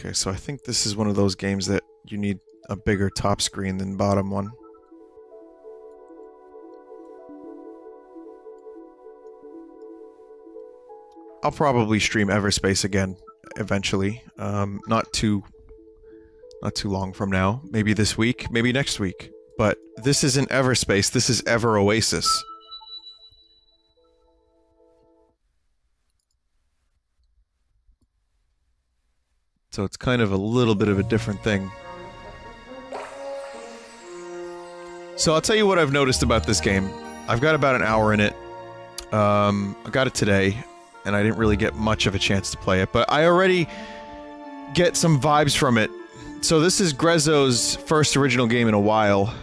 Okay, so I think this is one of those games that you need a bigger top screen than bottom one. I'll probably stream Everspace again, eventually. Not too long from now. Maybe this week, maybe next week. But this isn't Everspace, this is Ever Oasis. So it's kind of a little bit of a different thing. So I'll tell you what I've noticed about this game. I've got about an hour in it. I got it today, and I didn't really get much of a chance to play it, but I already get some vibes from it. So this is Grezzo's first original game in a while.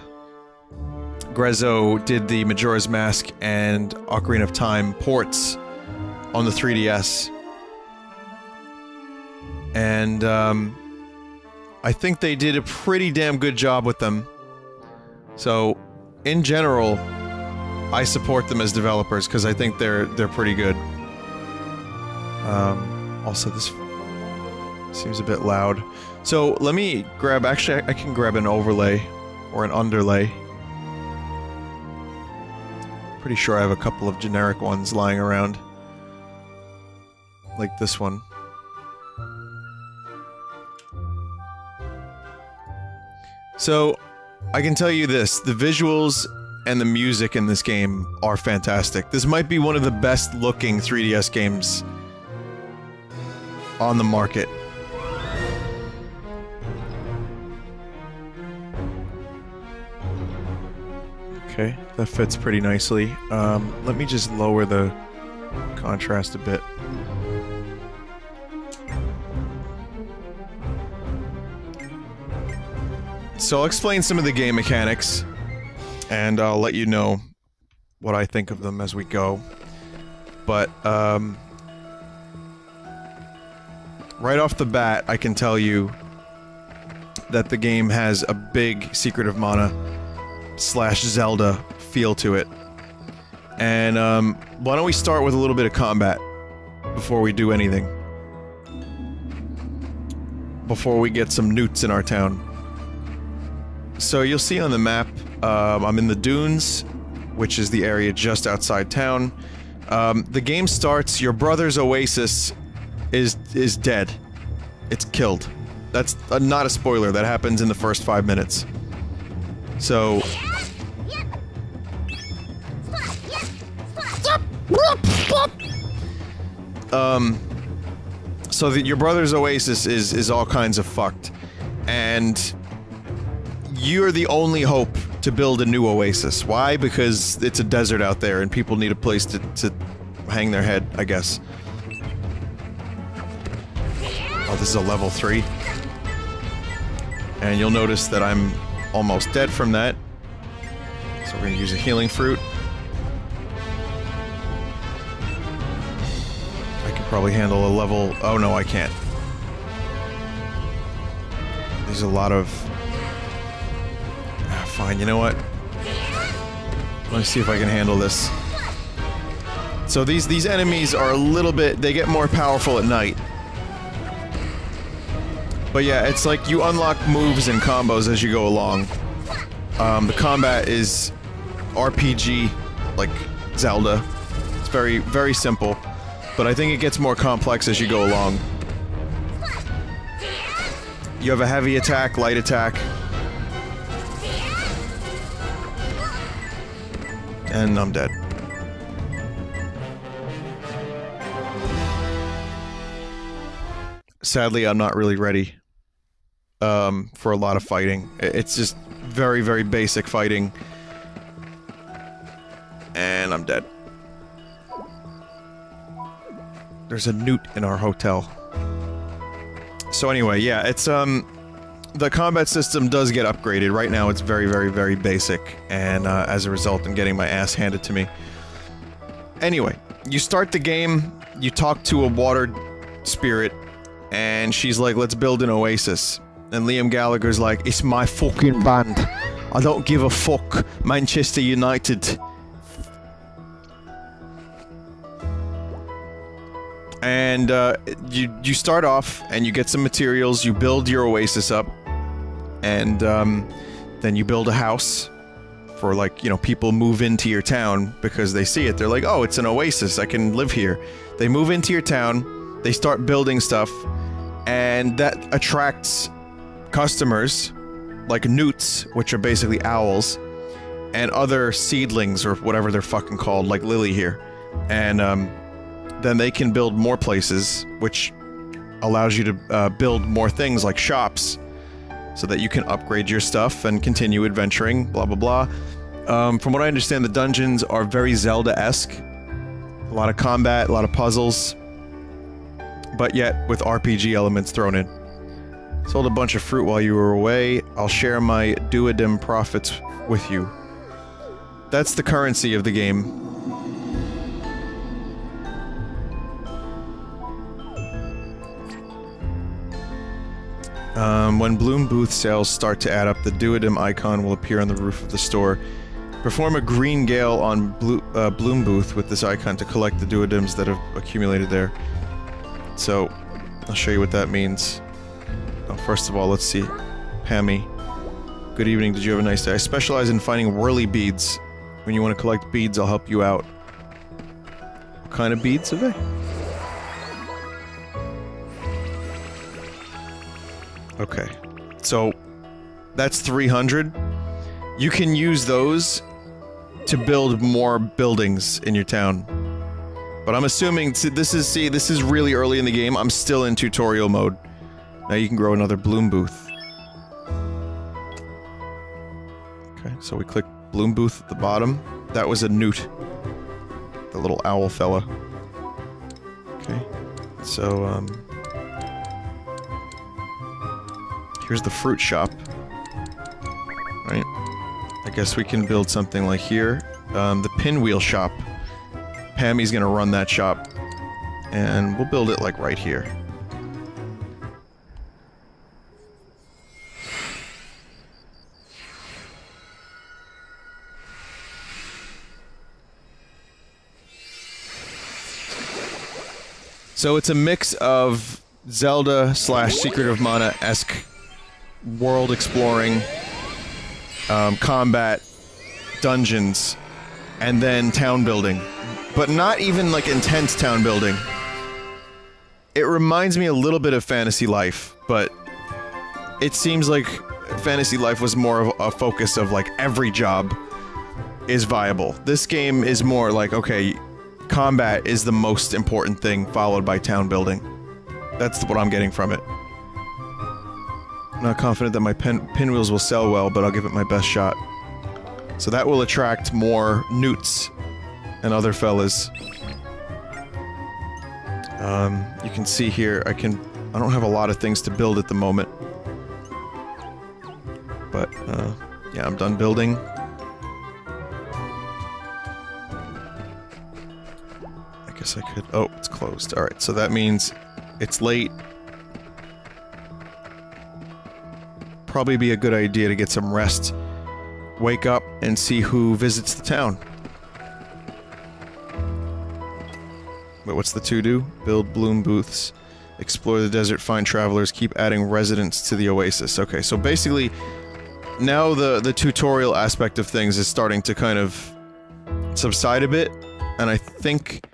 Grezzo did the Majora's Mask and Ocarina of Time ports on the 3DS. And, I think they did a pretty damn good job with them. So, in general, I support them as developers, because I think they're pretty good. Also this seems a bit loud. So, let me grab- actually, I can grab an overlay, or an underlay. Pretty sure I have a couple of generic ones lying around. Like this one. So, I can tell you this, the visuals and the music in this game are fantastic. This might be one of the best looking 3DS games on the market. Okay, that fits pretty nicely. Let me just lower the contrast a bit. So I'll explain some of the game mechanics, and I'll let you know what I think of them as we go. But, right off the bat, I can tell you that the game has a big Secret of Mana / Zelda feel to it. And, why don't we start with a little bit of combat before we do anything? Before we get some newts in our town. So you'll see on the map, I'm in the dunes, which is the area just outside town. The game starts, your brother's Oasis is dead. It's killed. That's not a spoiler, that happens in the first 5 minutes. So... so your brother's Oasis is all kinds of fucked. And... you're the only hope to build a new oasis. Why? Because it's a desert out there and people need a place to hang their head, I guess. Oh, this is a level 3. And you'll notice that I'm almost dead from that. So we're gonna use a healing fruit. I could probably handle a level... oh no, I can't. There's a lot of... fine, you know what? Let me see if I can handle this. So these enemies are a little bit... they get more powerful at night. But yeah, it's like you unlock moves and combos as you go along. The combat is RPG, like Zelda. It's very, very simple. But I think it gets more complex as you go along. You have a heavy attack, light attack. And I'm dead. Sadly, I'm not really ready for a lot of fighting. It's just very, very basic fighting. And I'm dead. There's a newt in our hotel. So anyway, yeah, it's the combat system does get upgraded. Right now it's very, very, very basic, and as a result I'm getting my ass handed to me. Anyway, you start the game, you talk to a water spirit, and she's like, let's build an oasis. And Liam Gallagher's like, it's my fucking band. I don't give a fuck, Manchester United. And you start off and you get some materials, you build your oasis up, and then you build a house for, like, you know, people move into your town because they see it. They're like, oh, it's an oasis, I can live here. They move into your town, they start building stuff, and that attracts customers, like newts, which are basically owls, and other seedlings, or whatever they're fucking called, like Lily here. And, then they can build more places, which allows you to build more things like shops, so that you can upgrade your stuff and continue adventuring, blah blah blah. From what I understand, the dungeons are very Zelda-esque. A lot of combat, a lot of puzzles, but yet with RPG elements thrown in. Sold a bunch of fruit while you were away. I'll share my duodem profits with you. That's the currency of the game. When Bloom Booth sales start to add up, the duodem icon will appear on the roof of the store. Perform a green gale on Bloom Booth with this icon to collect the duodems that have accumulated there. So, I'll show you what that means. Oh, first of all, let's see. Pammy. Good evening, did you have a nice day? I specialize in finding whirly beads. When you want to collect beads, I'll help you out. What kind of beads are they? Okay, so that's 300. You can use those to build more buildings in your town. But I'm assuming, this is really early in the game. I'm still in tutorial mode. Now you can grow another Bloom Booth. Okay, so we click Bloom Booth at the bottom. That was a newt. The little owl fella. Okay, so, here's the fruit shop. Right? I guess we can build something like here. The pinwheel shop. Pammy's gonna run that shop. And we'll build it like right here. So it's a mix of Zelda / Secret of Mana-esque world exploring, combat, dungeons, and then town building. But not even like intense town building. It reminds me a little bit of Fantasy Life, but it seems like Fantasy Life was more of a focus of like every job is viable. This game is more like, okay, combat is the most important thing, followed by town building. That's what I'm getting from it. I'm not confident that my pinwheels will sell well, but I'll give it my best shot. So that will attract more newts and other fellas. You can see here, I don't have a lot of things to build at the moment. But, yeah, I'm done building. I guess I could... Oh, it's closed. Alright, so that means it's late. Probably be a good idea to get some rest. Wake up and see who visits the town. But what's the to-do? Build bloom booths. Explore the desert, find travelers, keep adding residents to the oasis. Okay, so basically, now the tutorial aspect of things is starting to kind of subside a bit, and I think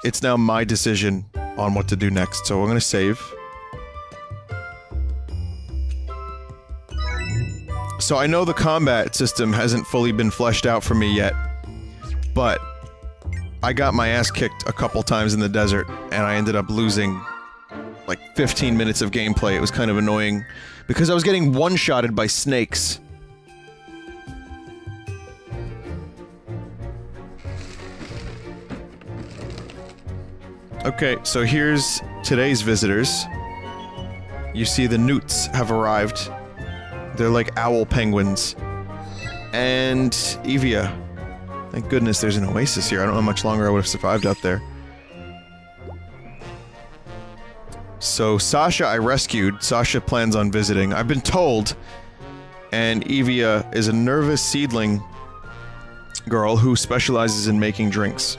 it's now my decision on what to do next, so I'm gonna save. So I know the combat system hasn't fully been fleshed out for me yet, but I got my ass kicked a couple times in the desert, and I ended up losing like 15 minutes of gameplay. It was kind of annoying, because I was getting one-shotted by snakes. Okay, so here's today's visitors. You see the newts have arrived. They're like owl penguins. And Evia. Thank goodness there's an oasis here. I don't know how much longer I would have survived out there. So Sasha I rescued. Sasha plans on visiting. I've been told. And Evia is a nervous seedling girl who specializes in making drinks.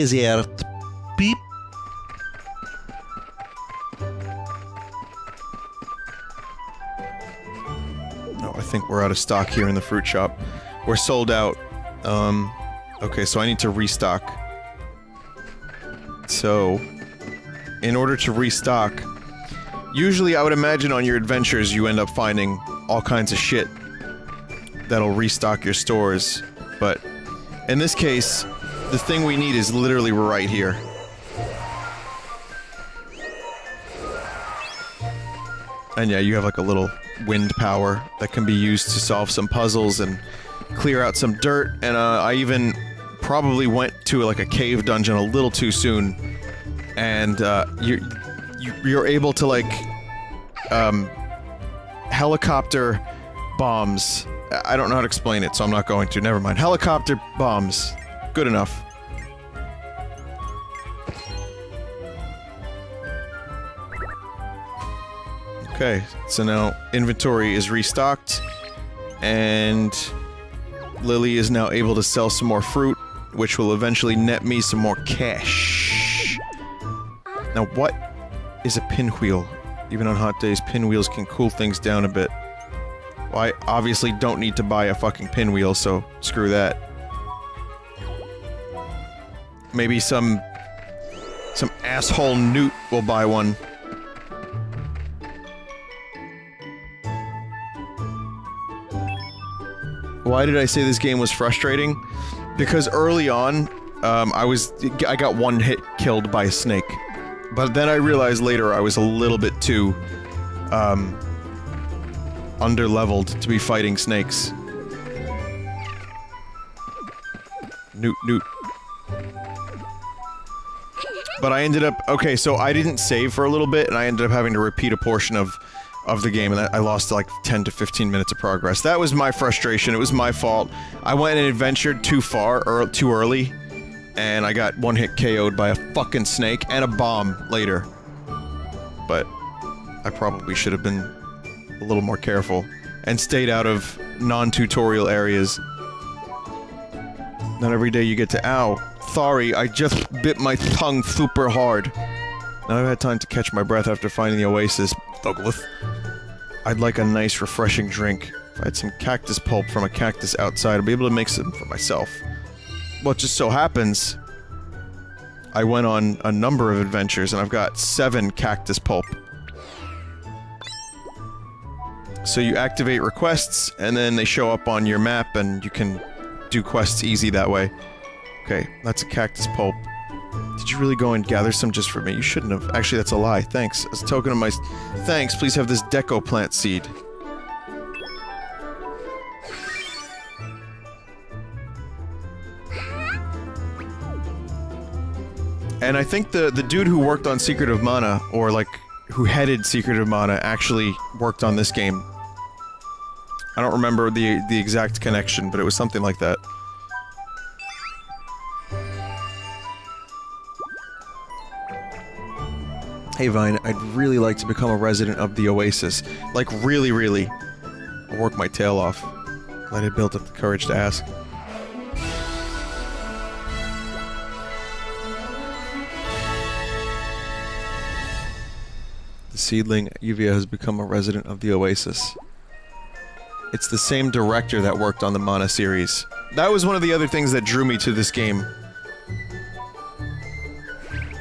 desert. Beep. Oh, I think we're out of stock here in the fruit shop. We're sold out. Okay, so I need to restock. So, in order to restock, usually I would imagine on your adventures you end up finding all kinds of shit that'll restock your stores, but in this case, the thing we need is literally right here. And yeah, you have like a little wind power that can be used to solve some puzzles and clear out some dirt, and I even probably went to like a cave dungeon a little too soon, and you're able to like helicopter bombs. I don't know how to explain it, so I'm not going to. Never mind. Helicopter bombs. Good enough. Okay, so now inventory is restocked, and Lily is now able to sell some more fruit, which will eventually net me some more cash. Now what is a pinwheel? Even on hot days, pinwheels can cool things down a bit. Well, I obviously don't need to buy a fucking pinwheel, so screw that. Maybe some asshole newt will buy one. Why did I say this game was frustrating? Because early on, I got one hit killed by a snake. But then I realized later I was a little bit too, underleveled to be fighting snakes. Newt, newt. But I ended up- okay, so I didn't save for a little bit, and I ended up having to repeat a portion of the game, and I lost like 10 to 15 minutes of progress. That was my frustration, it was my fault. I went and adventured too far, or too early, and I got one hit KO'd by a fucking snake and a bomb later. But I probably should have been a little more careful and stayed out of non-tutorial areas. Not every day you get to- ow. Sorry, I just bit my tongue super hard. Now I've had time to catch my breath after finding the oasis, Douglas. I'd like a nice, refreshing drink. If I had some cactus pulp from a cactus outside, I'd be able to make some for myself. Well, it just so happens, I went on a number of adventures, and I've got 7 cactus pulp. So you activate requests, and then they show up on your map, and you can do quests easy that way. Okay, that's a cactus pulp. Did you really go and gather some just for me? You shouldn't have. Actually, that's a lie. Thanks. As a token of my thanks, please have this deco plant seed. And I think the dude who worked on Secret of Mana, or like, who headed Secret of Mana, actually worked on this game. I don't remember the exact connection, but it was something like that. Hey Vine, I'd really like to become a resident of the Oasis. Like, really, really. I'll work my tail off. Glad I built up the courage to ask. The seedling, Luvia, has become a resident of the Oasis. It's the same director that worked on the Mana series. That was one of the other things that drew me to this game.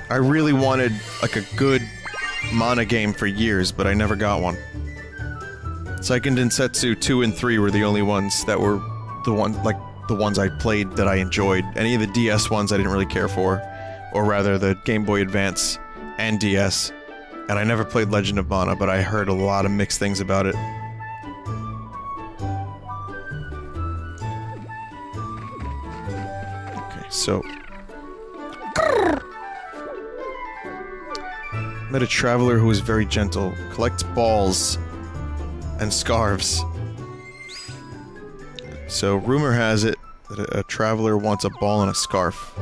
I really wanted, like, a good Mana game for years, but I never got one. Seiken Densetsu 2 and 3 were the only ones that were the ones I played that I enjoyed. Any of the DS ones I didn't really care for. Or rather, the Game Boy Advance and DS. And I never played Legend of Mana, but I heard a lot of mixed things about it. Okay, so... Met a traveler who was very gentle. Collects balls and scarves. So, rumor has it that a traveler wants a ball and a scarf.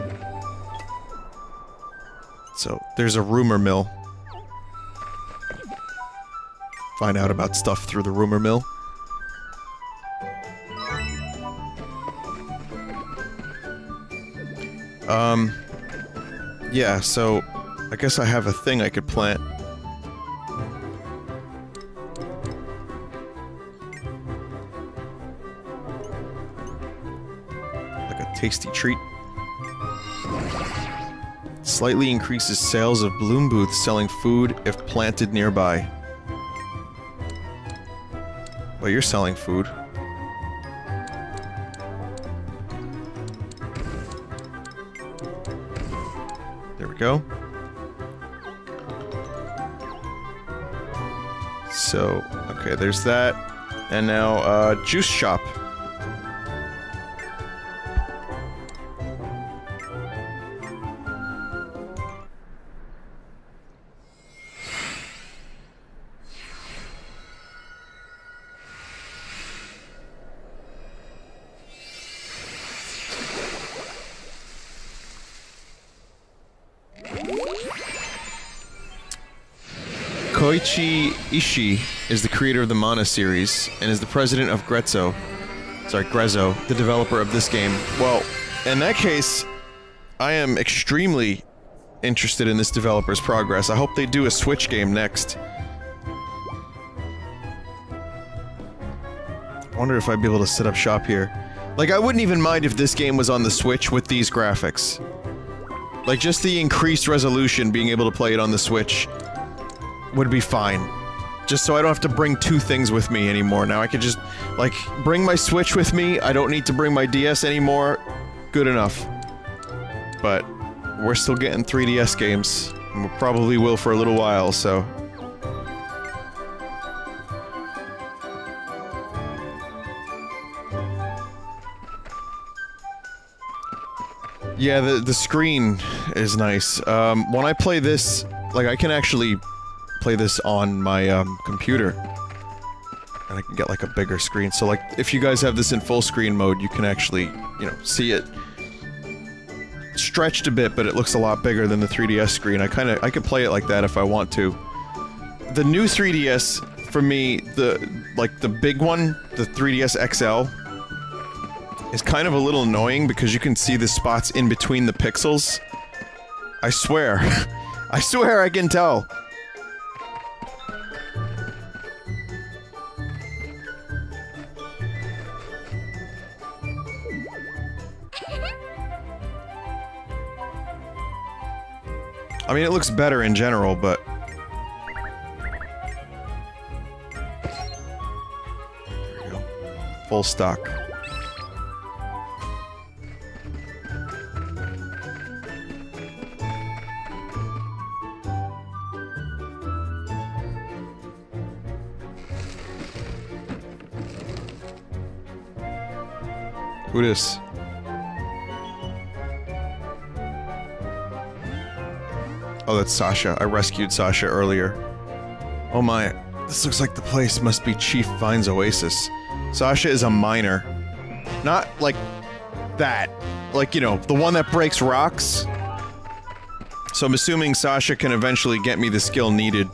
So, there's a rumor mill. Find out about stuff through the rumor mill. Yeah, so I guess I have a thing I could plant. Like a tasty treat. Slightly increases sales of bloom booths selling food if planted nearby. Well, you're selling food. There we go. So, okay, there's that. And now, juice shop. Koichi Ishii is the creator of the Mana series, and is the president of Grezzo, the developer of this game. Well, in that case, I am extremely interested in this developer's progress. I hope they do a Switch game next. I wonder if I'd be able to set up shop here. Like, I wouldn't even mind if this game was on the Switch with these graphics. Like, just the increased resolution, being able to play it on the Switch would be fine. Just so I don't have to bring two things with me anymore. Now I could just, like, bring my Switch with me, I don't need to bring my DS anymore. Good enough. But we're still getting 3DS games, and we probably will for a little while, so... Yeah, the screen is nice. When I play this, like, I can actually play this on my, computer. And I can get, like, a bigger screen. So, like, if you guys have this in full screen mode, you can actually, you know, see it stretched a bit, but it looks a lot bigger than the 3DS screen. I could play it like that if I want to. The new 3DS, for me, the big one, the 3DS XL, is kind of a little annoying because you can see the spots in between the pixels. I swear. I swear I can tell. I mean, it looks better in general, but... There we go. Full stock. Who dis? Oh, that's Sasha. I rescued Sasha earlier. Oh my. This looks like the place must be Chief Vine's Oasis. Sasha is a miner. Not like that. Like, you know, the one that breaks rocks. So I'm assuming Sasha can eventually get me the skill needed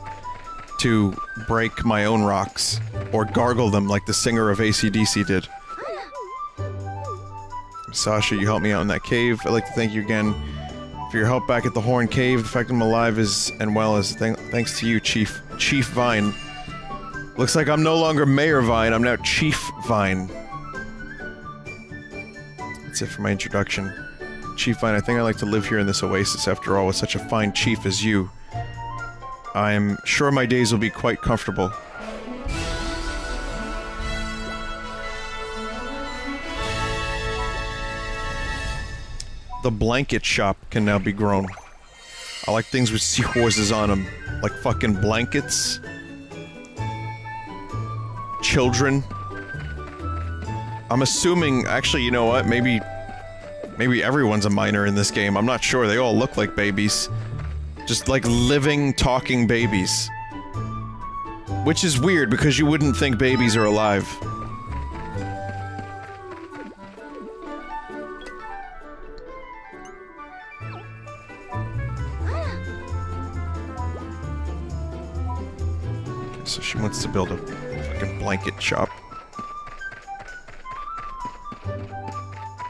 to break my own rocks. Or gargle them like the singer of AC/DC did. Sasha, you helped me out in that cave. I'd like to thank you again for your help back at the Horn Cave. The fact I'm alive is, and well, is thanks to you, Chief Vine. Looks like I'm no longer Mayor Vine, I'm now Chief Vine. That's it for my introduction. Chief Vine, I think I'd like to live here in this oasis after all, with such a fine chief as you. I'm sure my days will be quite comfortable. The blanket shop can now be grown. I like things with seahorses on them. Like fucking blankets. Children. I'm assuming, actually, you know what, maybe everyone's a miner in this game. I'm not sure, they all look like babies. Just like living, talking babies. Which is weird, because you wouldn't think babies are alive. So she wants to build a fucking blanket shop.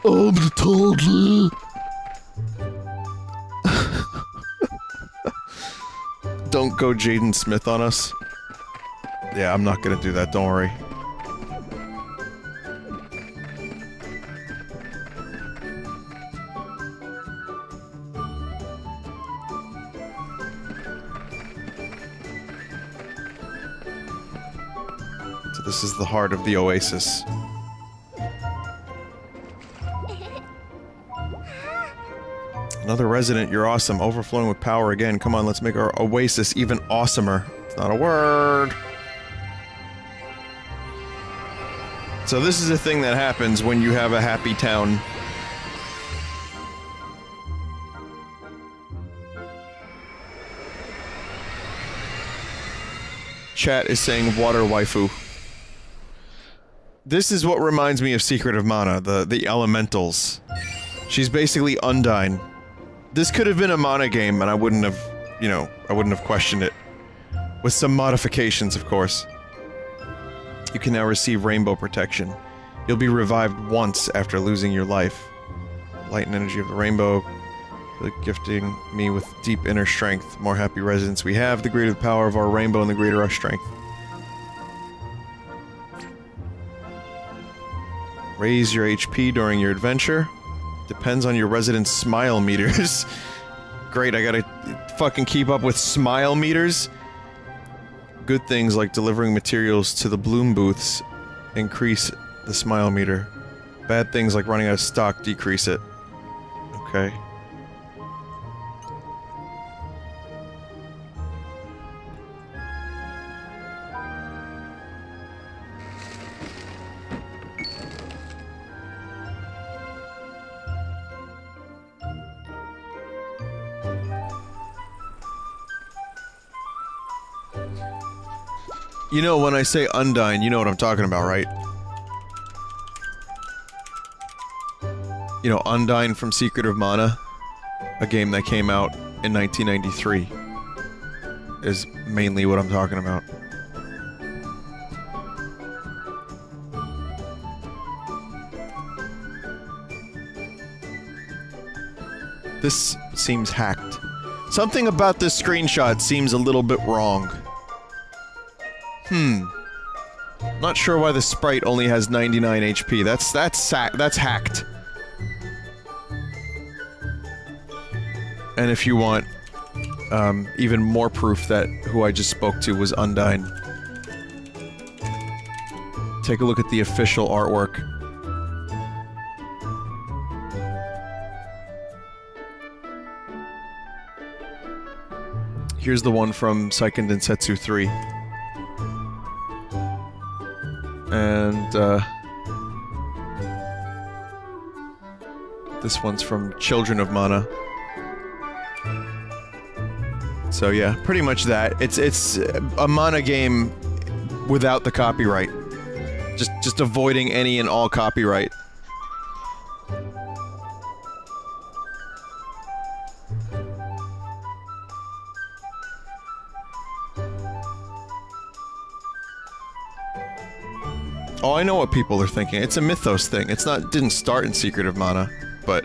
I'm the toddler. Don't go Jaden Smith on us. Yeah, I'm not gonna do that, don't worry. So this is the heart of the Oasis. Another resident, you're awesome. Overflowing with power again. Come on, let's make our Oasis even awesomer. It's not a word. So this is a thing that happens when you have a happy town. Chat is saying water waifu. This is what reminds me of Secret of Mana, the elementals. She's basically Undine. This could have been a Mana game, and I wouldn't have, you know, I wouldn't have questioned it. With some modifications, of course. You can now receive rainbow protection. You'll be revived once after losing your life. Light and energy of the rainbow, gifting me with deep inner strength. The more happy residents we have, the greater the power of our rainbow and the greater our strength. Raise your HP during your adventure. Depends on your residents' smile meters. Great, I gotta fucking keep up with smile meters? Good things like delivering materials to the bloom booths increase the smile meter. Bad things like running out of stock decrease it. Okay. You know, when I say Undine, you know what I'm talking about, right? You know, Undine from Secret of Mana, a game that came out in 1993, is mainly what I'm talking about. This seems hacked. Something about this screenshot seems a little bit wrong. Not sure why the sprite only has 99 HP. That's hacked. And if you want, even more proof that who I just spoke to was Undine, take a look at the official artwork. Here's the one from Seiken Densetsu 3. And, this one's from Children of Mana. So yeah, pretty much that. It's a Mana game without the copyright. Just avoiding any and all copyright. Oh, I know what people are thinking. It's a Mythos thing. Didn't start in Secret of Mana, but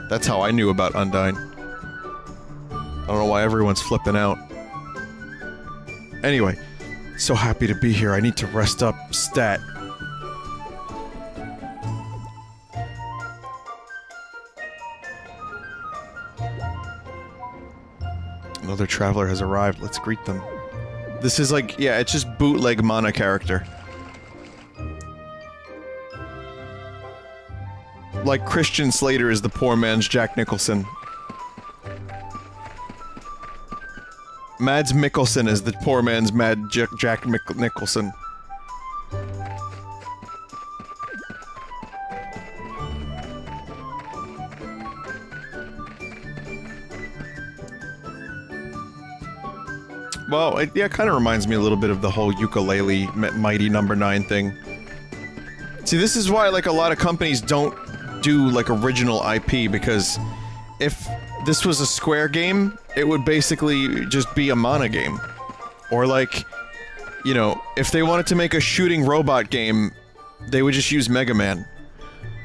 that's how I knew about Undine. I don't know why everyone's flipping out. Anyway, so happy to be here. I need to rest up. Stat. Another traveler has arrived. Let's greet them. This is like, yeah, it's just bootleg Mana character. Like Christian Slater is the poor man's Jack Nicholson. Mads Mikkelsen is the poor man's Jack Nicholson. Well, it kind of reminds me a little bit of the whole ukulele Mighty Number 9 thing. See, this is why, like, a lot of companies don't do, like, original IP, because if this was a Square game, it would basically just be a Mana game. Or, like, you know, if they wanted to make a shooting robot game, they would just use Mega Man.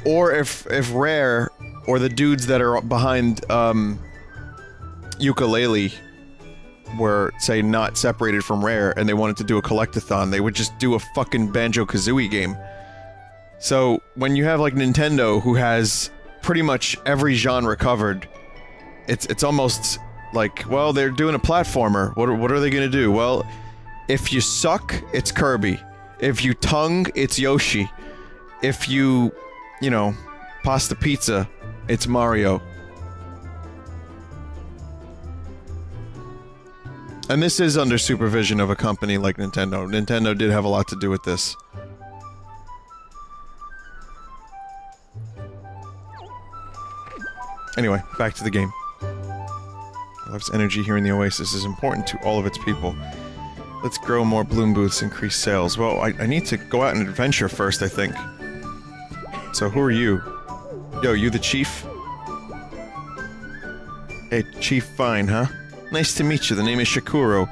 Or if Rare, or the dudes that are behind, Ukulele, were, say, not separated from Rare and they wanted to do a collectathon, they would just do a fucking Banjo-Kazooie game. So, when you have, like, Nintendo, who has pretty much every genre covered, it's almost like, well, they're doing a platformer. What are they gonna do? Well, if you suck, it's Kirby. If you tongue, it's Yoshi. If you know, pasta pizza, it's Mario. And this is under supervision of a company like Nintendo. Nintendo did have a lot to do with this. Anyway, back to the game. Love's energy here in the Oasis is important to all of its people. Let's grow more bloom booths, increase sales. Well, I need to go out and adventure first, I think. So who are you? Yo, you the chief? Hey, Chief Fine, huh? Nice to meet you, the name is Shakuro.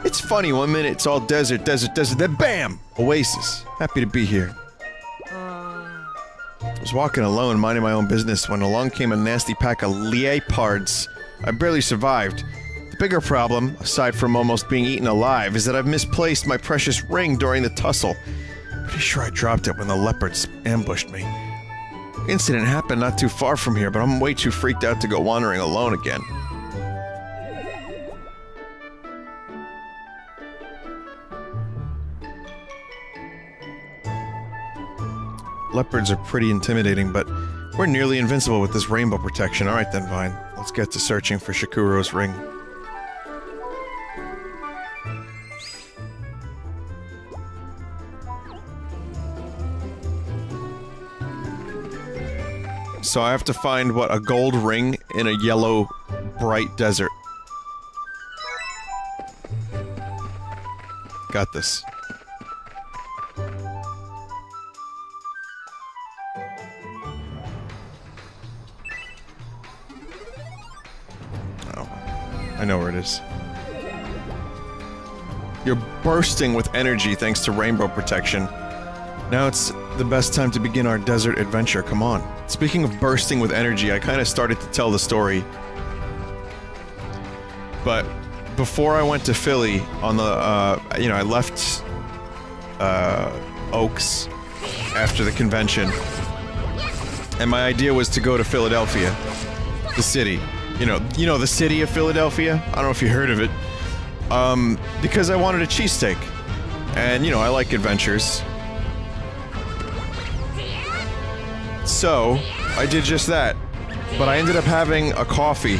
It's funny, one minute it's all desert, then BAM! Oasis. Happy to be here. I was walking alone, minding my own business, when along came a nasty pack of leopards. I barely survived. The bigger problem, aside from almost being eaten alive, is that I've misplaced my precious ring during the tussle. Pretty sure I dropped it when the leopards ambushed me. The incident happened not too far from here, but I'm way too freaked out to go wandering alone again. Leopards are pretty intimidating, but we're nearly invincible with this rainbow protection. Alright then, Vine. Let's get to searching for Shakuro's ring. So I have to find, what, a gold ring in a yellow, bright desert. Got this. I know where it is. You're bursting with energy thanks to rainbow protection. Now it's the best time to begin our desert adventure, come on. Speaking of bursting with energy, I kinda started to tell the story. But before I went to Philly on the, you know, I left, Oaks after the convention. And my idea was to go to Philadelphia, the city. You know the city of Philadelphia? I don't know if you heard of it. Because I wanted a cheesesteak. And, you know, I like adventures. So, I did just that. But I ended up having a coffee.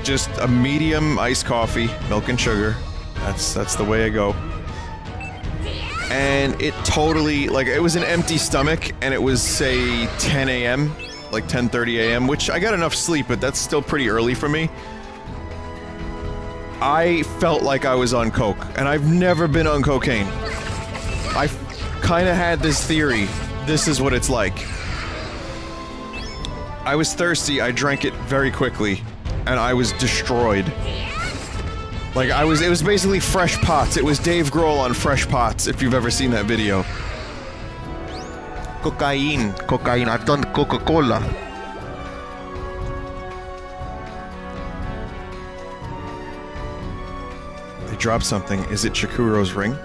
Just a medium iced coffee, milk and sugar. That's the way I go. And it totally, like, it was an empty stomach, and it was, say, 10 a.m., like 10:30 a.m., which I got enough sleep, but that's still pretty early for me. I felt like I was on coke, and I've never been on cocaine. I kinda had this theory, this is what it's like. I was thirsty, I drank it very quickly, and I was destroyed. Like, it was basically fresh pots. It was Dave Grohl on fresh pots, if you've ever seen that video. Cocaine, I've done Coca-Cola. They dropped something. Is it Shakuro's ring?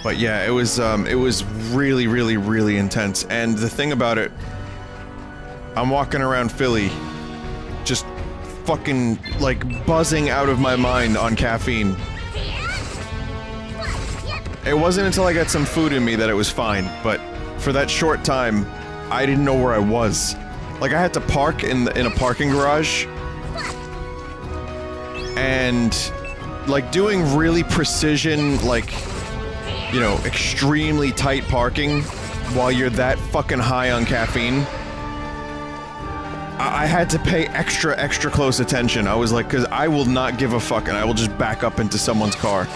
But yeah, it was really, really, really intense. And the thing about it, I'm walking around Philly, just fucking, like, buzzing out of my mind on caffeine. It wasn't until I got some food in me that it was fine, but for that short time, I didn't know where I was. Like, I had to park in a parking garage, and, like, doing really precision, like, you know, extremely tight parking while you're that fucking high on caffeine. I had to pay extra close attention. I was like, 'cause I will not give a fuck and I will just back up into someone's car.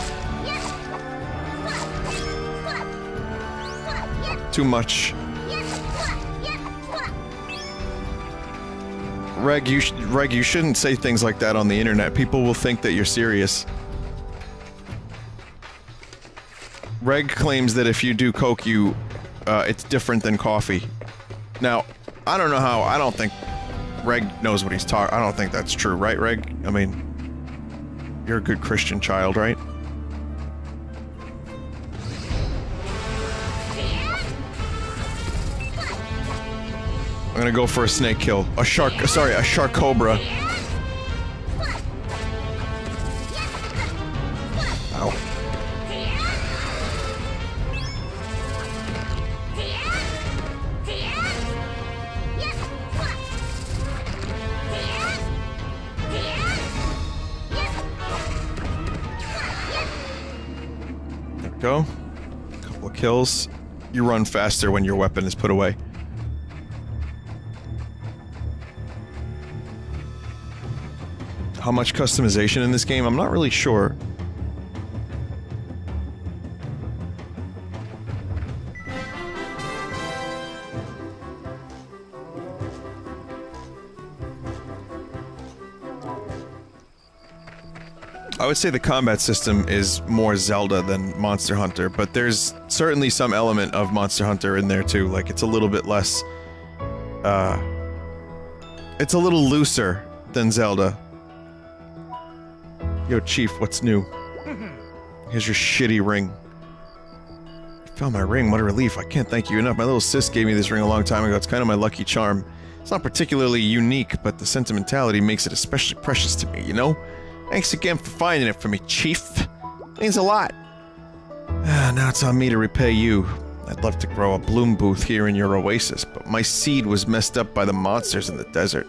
Too much. Reg, you shouldn't say things like that on the internet. People will think that you're serious. Reg claims that if you do coke, it's different than coffee. Now, I don't know how, I don't think Reg knows what he's talking. I don't think that's true, right, Reg? I mean, you're a good Christian child, right? I'm gonna go for a snake kill. A shark, sorry, a shark cobra. Ow. There we go. A couple of kills. You run faster when your weapon is put away. How much customization in this game? I'm not really sure. I would say the combat system is more Zelda than Monster Hunter, but there's certainly some element of Monster Hunter in there too. Like, it's a little bit less, it's a little looser than Zelda. Yo, Chief, what's new? Here's your shitty ring. You found my ring, what a relief. I can't thank you enough. My little sis gave me this ring a long time ago. It's kind of my lucky charm. It's not particularly unique, but the sentimentality makes it especially precious to me, you know? Thanks again for finding it for me, Chief. Means a lot. Now it's on me to repay you. I'd love to grow a bloom booth here in your oasis, but my seed was messed up by the monsters in the desert.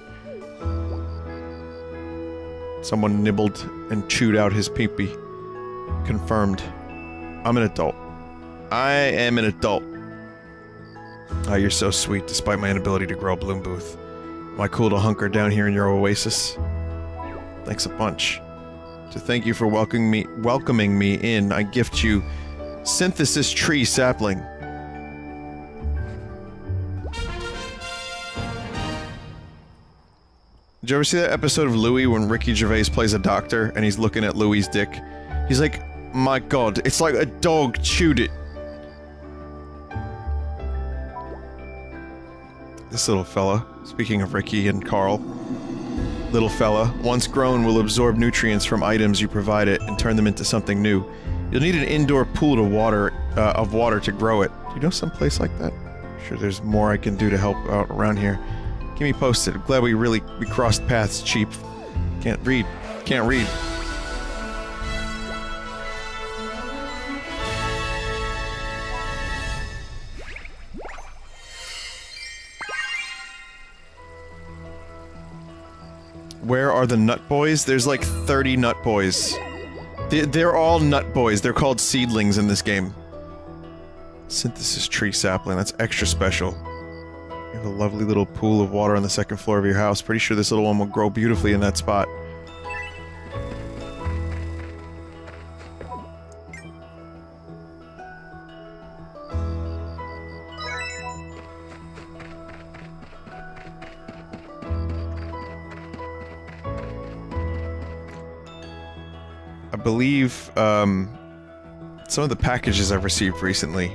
Someone nibbled and chewed out his peepee. Confirmed. I'm an adult. I am an adult. Oh, you're so sweet, despite my inability to grow a bloom booth. Am I cool to hunker down here in your oasis? Thanks a bunch. To thank you for welcoming me in, I gift you Synthesis Tree Sapling. Did you ever see that episode of Louis when Ricky Gervais plays a doctor and he's looking at Louis's dick? He's like, my god, it's like a dog chewed it. This little fella, speaking of Ricky and Carl, little fella, once grown, will absorb nutrients from items you provide it and turn them into something new. You'll need an indoor pool of water to grow it. Do you know some place like that? Sure, there's more I can do to help out around here. Keep me posted. I'm glad we crossed paths, Chief. Can't read. Can't read. Where are the nut boys? There's like 30 nut boys. They're all nut boys. They're called seedlings in this game. Synthesis tree sapling. That's extra special. You have a lovely little pool of water on the second floor of your house. Pretty sure this little one will grow beautifully in that spot. I believe, some of the packages I've received recently,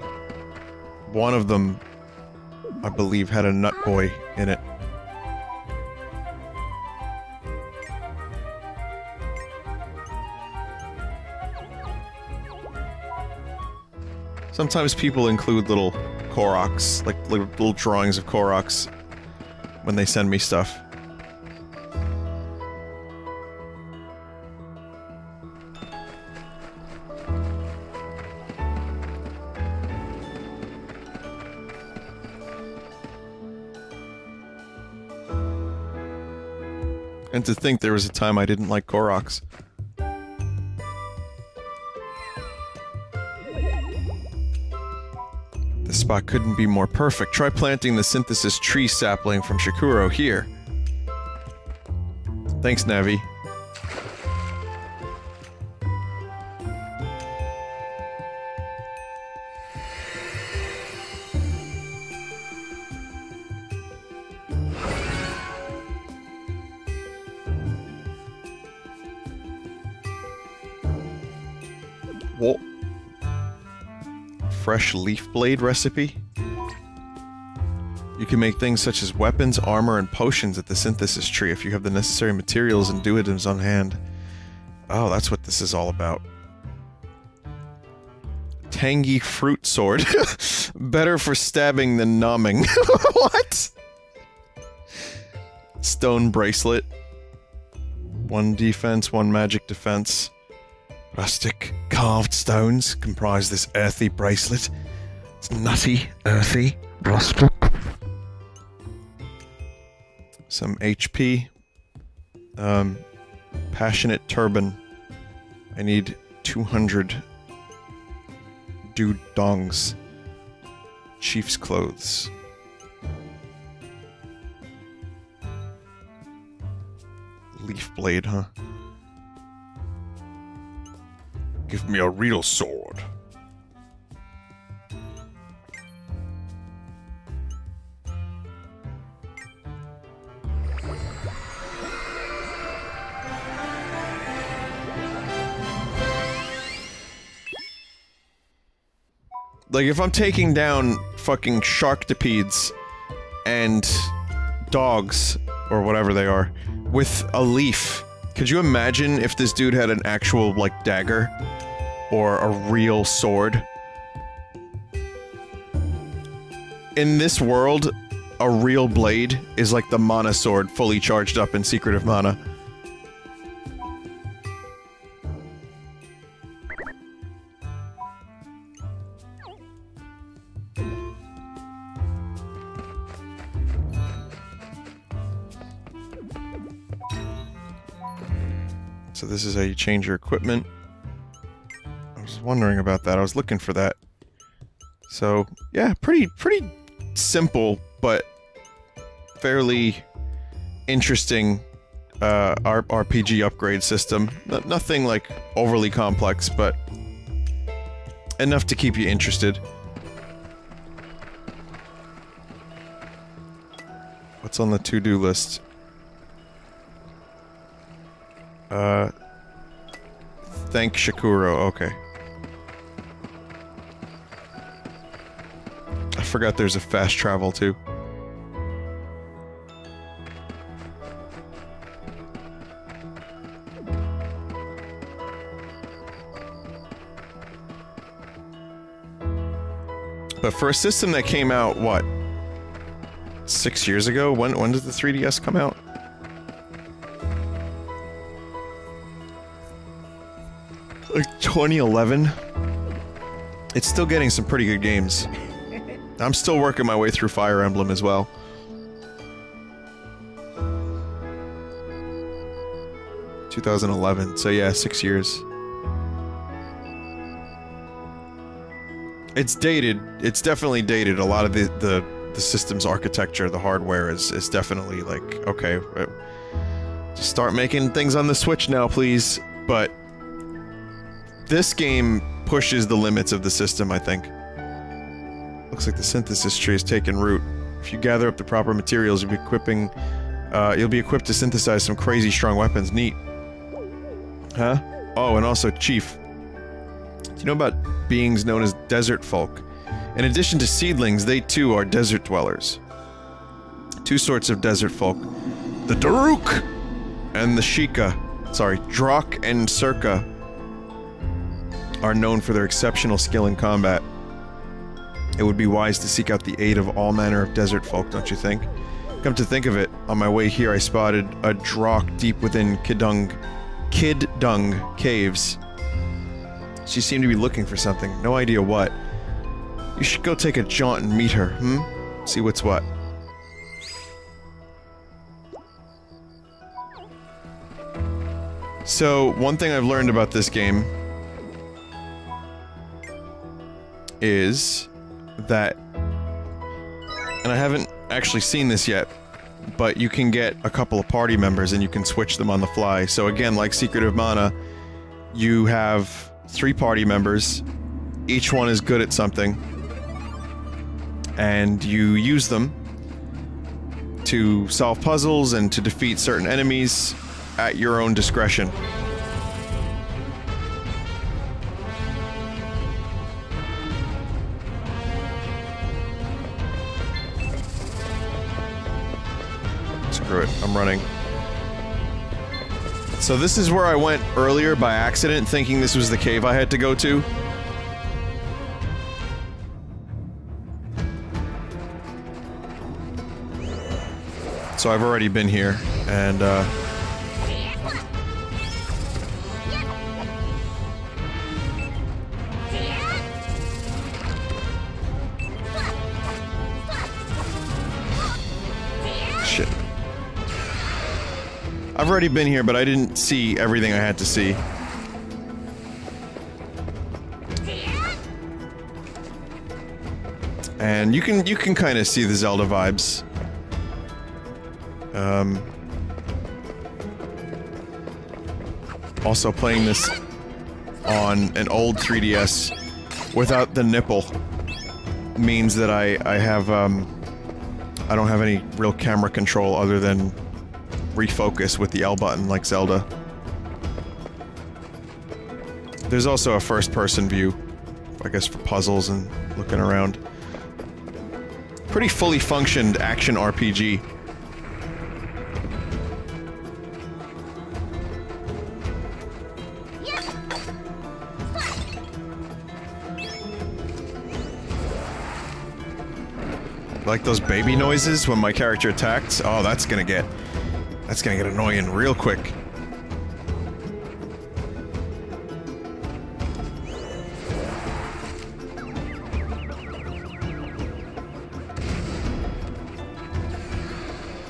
one of them, I believe, had a nut boy in it. Sometimes people include little Koroks, like little drawings of Koroks, when they send me stuff. And to think there was a time I didn't like Koroks. This spot couldn't be more perfect. Try planting the synthesis tree sapling from Shikuro here. Thanks, Navi. What? Fresh leaf blade recipe? You can make things such as weapons, armor, and potions at the synthesis tree if you have the necessary materials and duodams on hand. Oh, that's what this is all about. Tangy fruit sword. Better for stabbing than numbing. What? Stone bracelet. 1 defense, 1 magic defense. Rustic carved stones comprise this earthy bracelet. It's nutty, earthy, rustic. Some HP. Passionate turban. I need 200 dongs. Chief's clothes. Leaf blade, huh? Give me a real sword. Like, if I'm taking down fucking sharktipedes and dogs, or whatever they are, with a leaf, could you imagine if this dude had an actual, like, dagger? Or a real sword? In this world, a real blade is like the mana sword fully charged up in Secret of Mana. So this is how you change your equipment. I was wondering about that. I was looking for that. So, yeah, pretty simple, but fairly interesting RPG upgrade system. Nothing, like, overly complex, but enough to keep you interested. What's on the to-do list? Thank Shakuro, okay. I forgot there's a fast travel, too. But for a system that came out, what? 6 years ago? When did the 3DS come out? Like 2011? It's still getting some pretty good games. I'm still working my way through Fire Emblem as well. ...2011, so yeah, 6 years. It's dated. It's definitely dated. A lot of the system's architecture, the hardware is definitely like, okay, just start making things on the Switch now, please. But this game pushes the limits of the system, I think. Looks like the synthesis tree is taking root. If you gather up the proper materials, you'll be equipped to synthesize some crazy strong weapons. Neat. Huh? Oh, and also, Chief. Do you know about beings known as desert folk? In addition to seedlings, they too are desert dwellers. 2 sorts of desert folk. The Daruk! And the Sheikah. Sorry, Drak and Circa are known for their exceptional skill in combat. It would be wise to seek out the aid of all manner of desert folk, don't you think? Come to think of it, on my way here I spotted a Drak deep within Kid Dung caves. She seemed to be looking for something, no idea what. You should go take a jaunt and meet her, See what's what. So, one thing I've learned about this game is that, and I haven't actually seen this yet, but you can get a couple of party members and you can switch them on the fly. So again, like Secret of Mana, you have 3 party members, each one is good at something, and you use them to solve puzzles and to defeat certain enemies at your own discretion. Screw it, I'm running. So this is where I went earlier by accident, thinking this was the cave I had to go to. So I've already been here, and shit. I've already been here, but I didn't see everything I had to see. And you can kind of see the Zelda vibes. Also playing this on an old 3DS without the nipple means that I don't have any real camera control other than refocus with the L button like Zelda. There's also a first-person view, I guess, for puzzles and looking around. Pretty fully functioned action RPG. Like those baby noises when my character attacks? Oh, that's gonna get annoying real quick.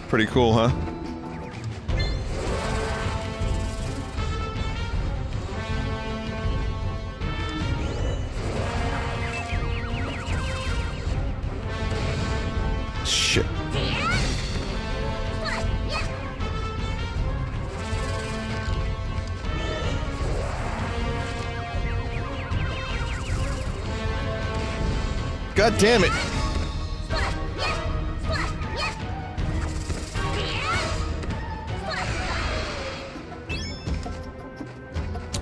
Pretty cool, huh? Shit. God damn it.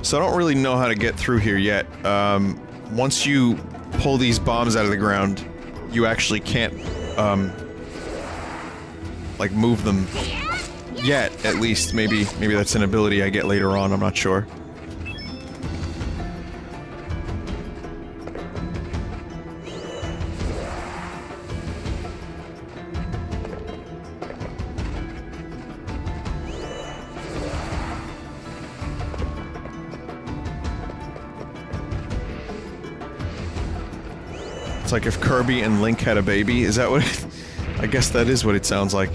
So I don't really know how to get through here yet. Once you pull these bombs out of the ground, you actually can't, like, move them yet, at least. Maybe that's an ability I get later on, I'm not sure. It's like if Kirby and Link had a baby, is that what it, I guess that is what it sounds like.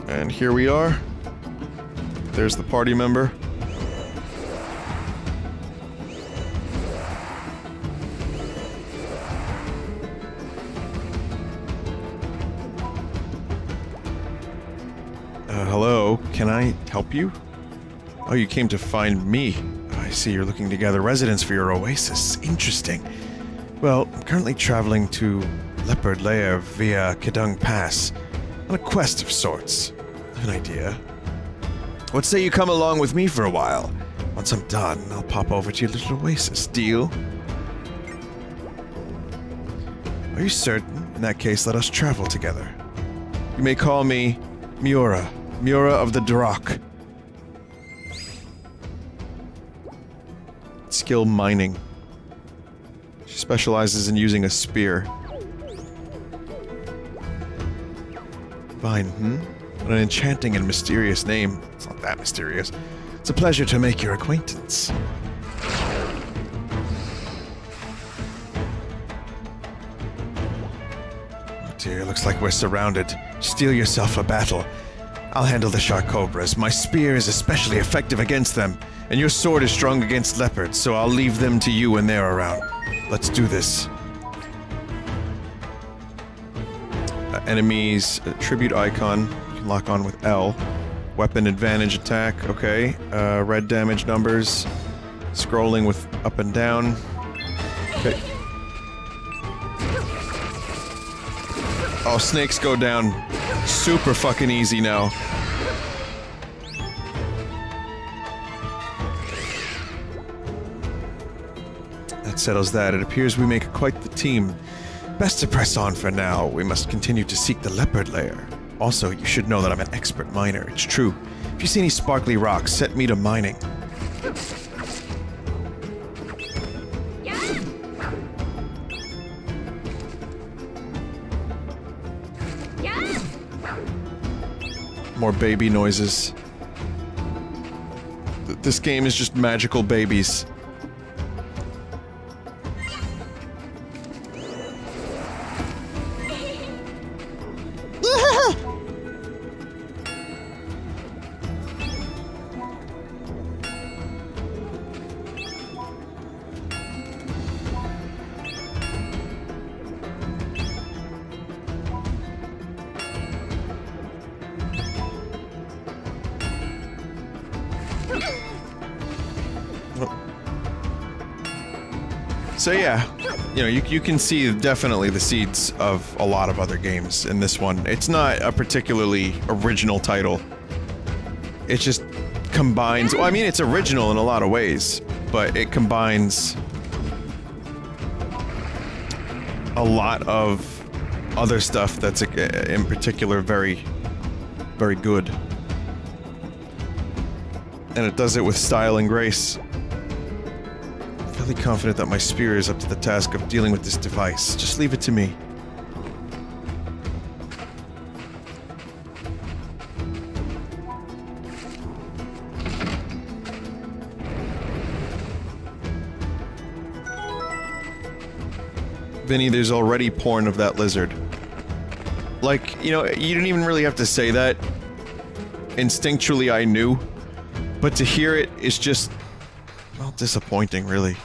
And here we are. There's the party member. Hello, can I help you? Oh, you came to find me. I see you're looking to gather residents for your oasis. Interesting. Well, I'm currently traveling to Leopard Lair via Kedung Pass on a quest of sorts. I have an idea. What say you come along with me for a while? Once I'm done, I'll pop over to your little oasis. Deal? Are you certain? In that case, let us travel together. You may call me Mura. Mura of the Drak. Skill mining. She specializes in using a spear. Fine, What an enchanting and mysterious name. It's not that mysterious. It's a pleasure to make your acquaintance. Oh dear, looks like we're surrounded. Steel yourself a battle. I'll handle the shark cobras. My spear is especially effective against them, and your sword is strong against leopards, so I'll leave them to you when they're around. Let's do this. Enemies, tribute icon, you can lock on with L. Weapon advantage attack, okay. Red damage numbers. Scrolling with up and down. Okay. Oh, snakes go down super fucking easy now. That settles that. It appears we make quite the team. Best to press on for now. We must continue to seek the leopard lair. Also, you should know that I'm an expert miner. It's true. If you see any sparkly rocks, set me to mining. More baby noises. This game is just magical babies. So yeah, you know, you can see definitely the seeds of a lot of other games in this one. It's not a particularly original title. It just combines, well, I mean, it's original in a lot of ways, but it combines a lot of other stuff that's in particular very, very good. And it does it with style and grace. Confident that my spear is up to the task of dealing with this device. Just leave it to me. Vinny, there's already porn of that lizard. Like, you know, you didn't even really have to say that. Instinctually I knew. But to hear it is just, well, disappointing, really.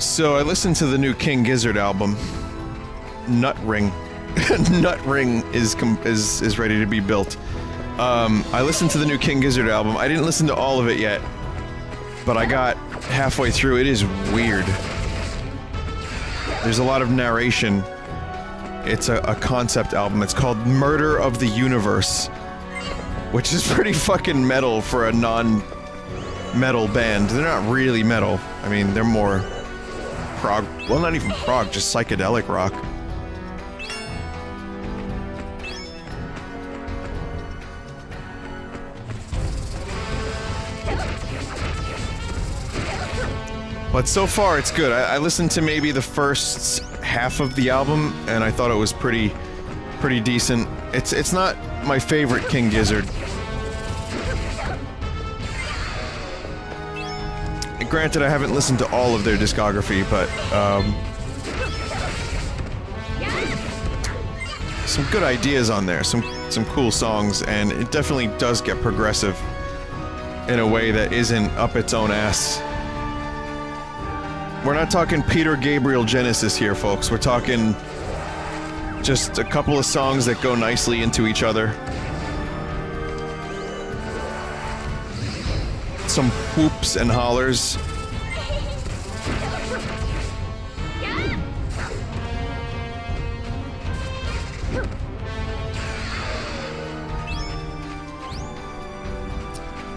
So I listened to the new King Gizzard album. Nut Ring. Nut Ring is ready to be built. I listened to the new King Gizzard album. I didn't listen to all of it yet, but I got halfway through. It is weird. There's a lot of narration. It's a concept album. It's called Murder of the Universe, which is pretty fucking metal for a non-metal band. They're not really metal. I mean, they're more prog, well, not even prog, just psychedelic rock. But so far, it's good. I listened to maybe the first half of the album, and I thought it was pretty decent. It's not my favorite King Gizzard. Granted, I haven't listened to all of their discography, but, some good ideas on there, some cool songs, and it definitely does get progressive in a way that isn't up its own ass. We're not talking Peter Gabriel Genesis here, folks. We're talking just a couple of songs that go nicely into each other. Some whoops and hollers.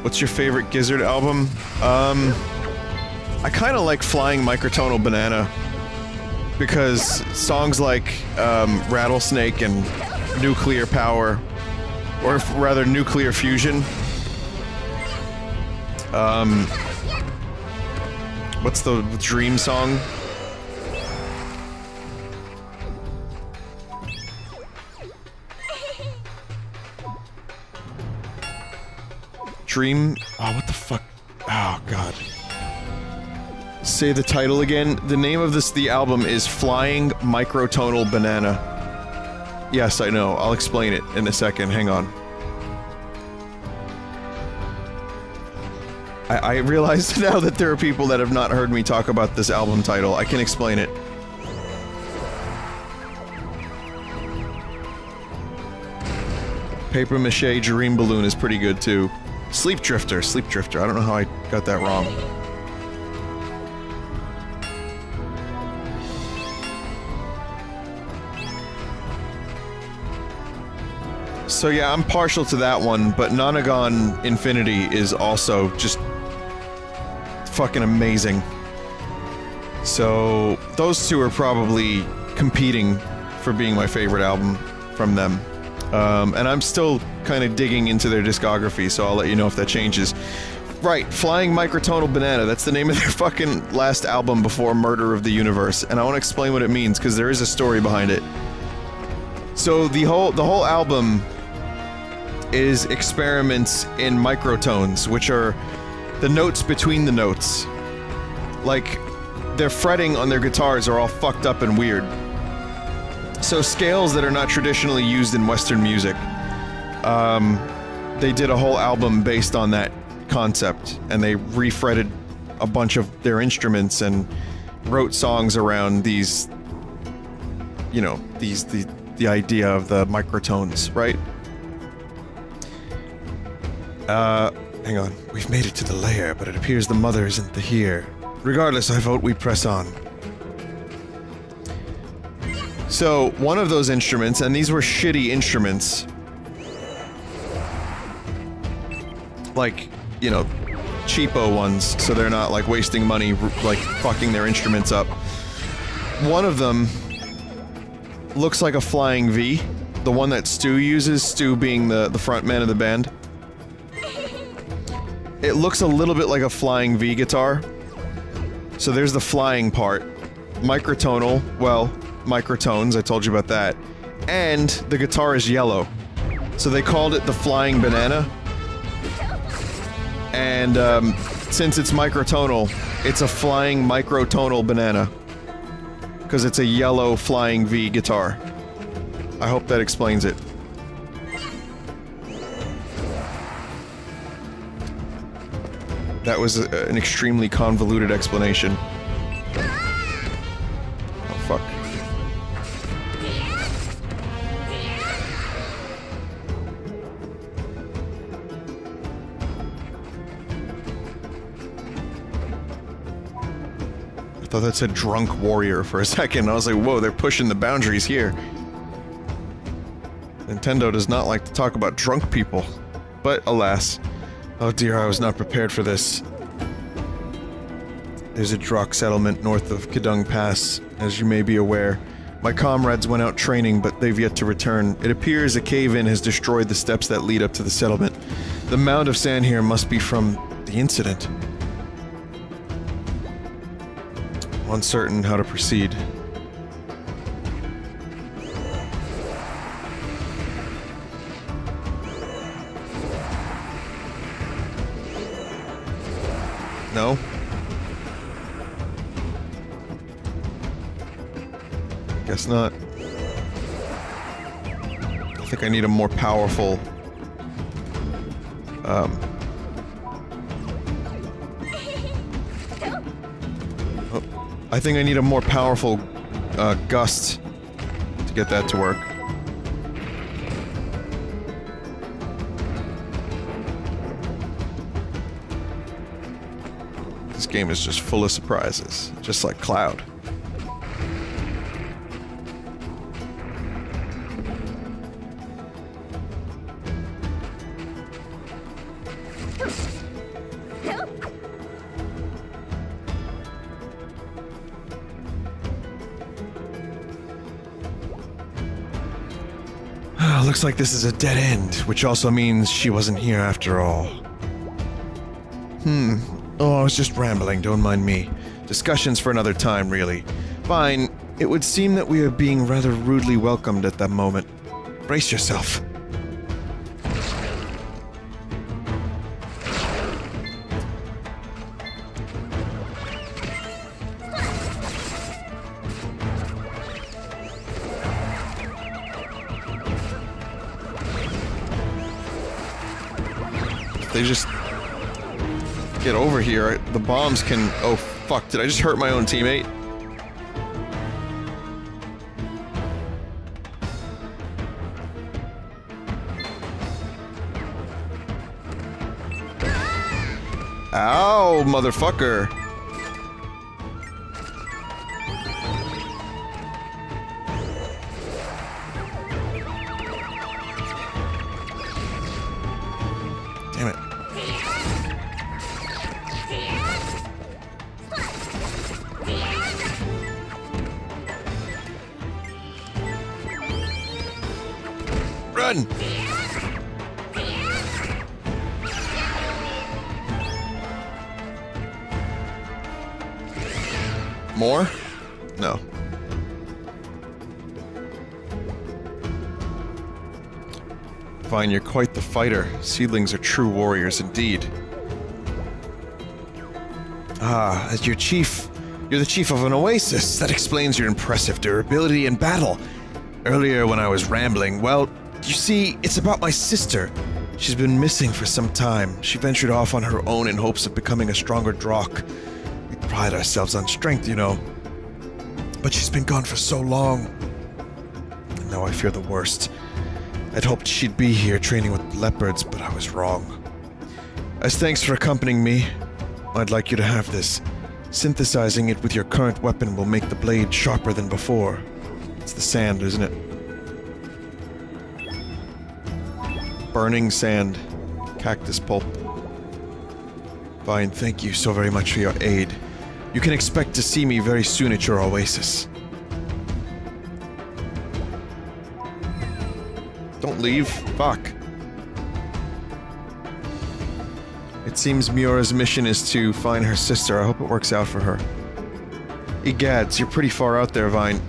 What's your favorite Gizzard album? I kinda like Flying Microtonal Banana, because songs like, Rattlesnake and Nuclear Power, or rather Nuclear Fusion. What's the Dream song? Dream? Oh, what the fuck? Oh, God. Say the title again. The name of the album is Flying Microtonal Banana. Yes, I know. I'll explain it in a second. Hang on. I realize now that there are people that have not heard me talk about this album title. I can explain it. Paper Mache Dream Balloon is pretty good too. Sleep Drifter. I don't know how I got that wrong. So yeah, I'm partial to that one, but Nonagon Infinity is also just fucking amazing. So those two are probably competing for being my favorite album from them. And I'm still kind of digging into their discography, so I'll let you know if that changes. Right, Flying Microtonal Banana, that's the name of their fucking last album before Murder of the Universe, and I want to explain what it means, because there is a story behind it. So the whole album is experiments in microtones, which are the notes between the notes. Like, their fretting on their guitars are all fucked up and weird. So scales that are not traditionally used in Western music. They did a whole album based on that concept, and they refretted a bunch of their instruments and wrote songs around these, you know, the idea of the microtones, right? Hang on. We've made it to the lair, but it appears the mother isn't here. Regardless, I vote we press on. So, one of those instruments, and these were shitty instruments, like, you know, cheapo ones, so they're not, like, wasting money, like, fucking their instruments up. One of them looks like a flying V, the one that Stu uses, Stu being the front man of the band. It looks a little bit like a flying V guitar. So there's the flying part. Microtonal, well, microtones, I told you about that. And the guitar is yellow. So they called it the Flying Banana. And, since it's microtonal, it's a flying microtonal banana. Because it's a yellow flying V guitar. I hope that explains it. That was an extremely convoluted explanation. Oh, fuck. I thought that said drunk warrior for a second. I was like, whoa, they're pushing the boundaries here. Nintendo does not like to talk about drunk people. But, alas. Oh dear, I was not prepared for this. There's a Drock settlement north of Kedung Pass, as you may be aware. My comrades went out training, but they've yet to return. It appears a cave-in has destroyed the steps that lead up to the settlement. The mound of sand here must be from the incident. Uncertain how to proceed. No? Guess not. I think I need a more powerful... Oh, I think I need a more powerful, gust to get that to work. This game is just full of surprises, just like Cloud. Looks like this is a dead end, which also means she wasn't here after all. Oh, I was just rambling, don't mind me. Discussions for another time, really. Fine, it would seem that we are being rather rudely welcomed at that moment. Brace yourself. They just get over here. The bombs can... Oh, fuck. Did I just hurt my own teammate? Ow, motherfucker. Damn it. Run! More? No. Fine, you're quite the fighter. Seedlings are true warriors indeed. Ah, as your chief, you're the chief of an oasis. That explains your impressive durability in battle. Earlier when I was rambling, well, you see, it's about my sister. She's been missing for some time. She ventured off on her own in hopes of becoming a stronger Drock. We pride ourselves on strength, you know. But she's been gone for so long. And now I fear the worst. I'd hoped she'd be here training with leopards, but I was wrong. As thanks for accompanying me, I'd like you to have this. Synthesizing it with your current weapon will make the blade sharper than before. It's the sand, isn't it? Burning sand. Cactus pulp. Fine, thank you so very much for your aid. You can expect to see me very soon at your oasis. Don't leave. Fuck. It seems Mira's mission is to find her sister. I hope it works out for her. Egads, you're pretty far out there, Vine.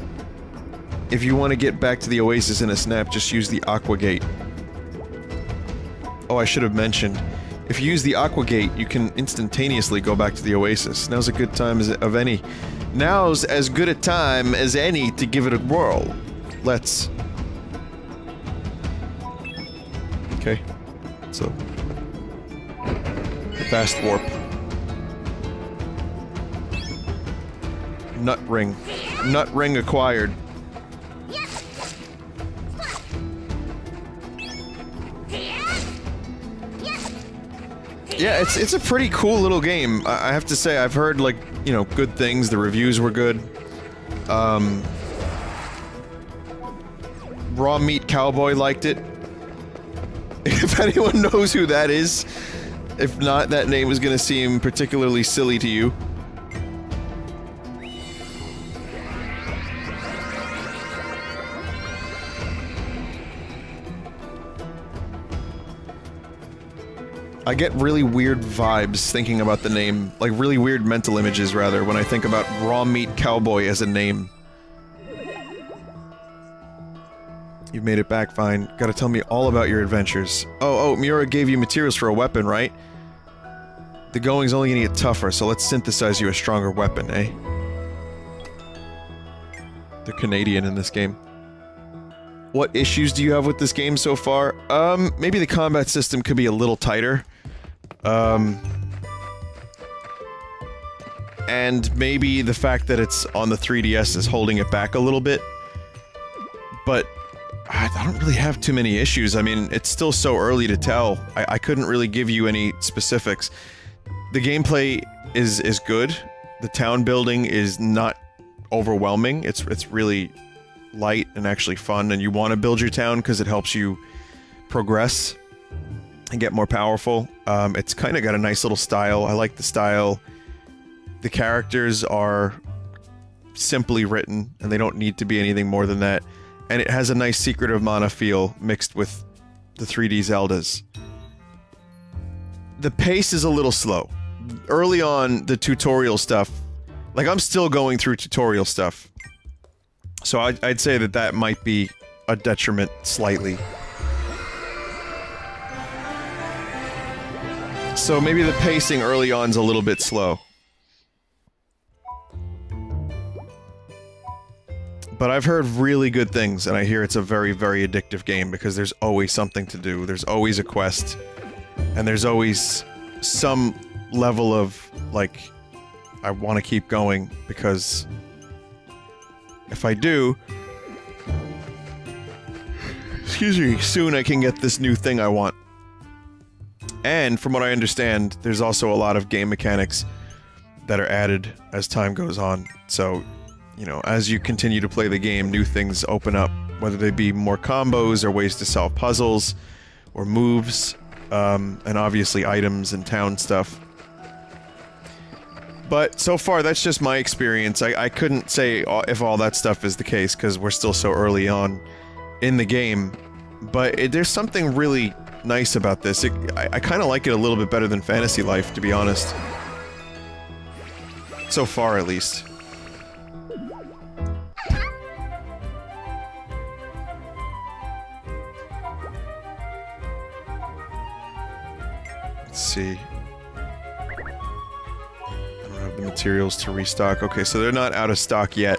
If you want to get back to the oasis in a snap, just use the Aqua Gate. Oh, I should have mentioned. If you use the Aqua Gate, you can instantaneously go back to the oasis. Now's a good time of any. Now's as good a time as any to give it a whirl. Let's. Okay. So. Fast warp. Nut ring. Nut ring acquired. Yeah, it's a pretty cool little game. I have to say, I've heard, like, you know, good things. The reviews were good. Raw Meat Cowboy liked it. If anyone knows who that is, if not, that name is gonna seem particularly silly to you. I get really weird vibes thinking about the name, like really weird mental images rather, when I think about Raw Meat Cowboy as a name. You've made it back, fine. Gotta tell me all about your adventures. Oh, Mura gave you materials for a weapon, right? The going's only gonna get tougher, so let's synthesize you a stronger weapon, eh? They're Canadian in this game. What issues do you have with this game so far? Maybe the combat system could be a little tighter. And maybe the fact that it's on the 3DS is holding it back a little bit. But I don't really have too many issues. I mean, it's still so early to tell. I couldn't really give you any specifics. The gameplay is good. The town building is not overwhelming. It's really light and actually fun, and you want to build your town because it helps you progress and get more powerful. It's kind of got a nice little style. I like the style. The characters are simply written, and they don't need to be anything more than that. And it has a nice Secret of Mana feel mixed with the 3D Zeldas. The pace is a little slow. Early on, the tutorial stuff... Like, I'm still going through tutorial stuff. So I'd say that that might be a detriment, slightly. So maybe the pacing early on's a little bit slow. But I've heard really good things, and I hear it's a very, very addictive game because there's always something to do, there's always a quest, and there's always some level of, like, I want to keep going, because if I do, excuse me, soon I can get this new thing I want. And from what I understand, there's also a lot of game mechanics that are added as time goes on. So, you know, as you continue to play the game, new things open up, whether they be more combos or ways to solve puzzles or moves, and obviously items and town stuff. But so far, that's just my experience. I couldn't say if all that stuff is the case, because we're still so early on in the game. But there's something really nice about this. I kind of like it a little bit better than Fantasy Life, to be honest. So far, at least. Let's see. The materials to restock. Okay, so they're not out of stock yet.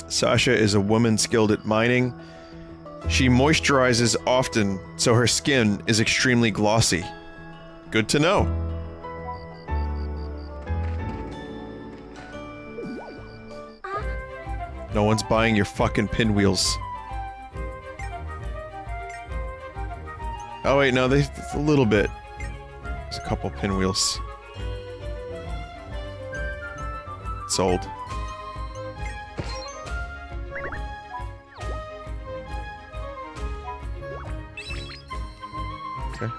Sasha is a woman skilled at mining. She moisturizes often, so her skin is extremely glossy. Good to know. No one's buying your fucking pinwheels. Oh wait, no, it's a little bit. There's a couple pinwheels. Sold. Okay.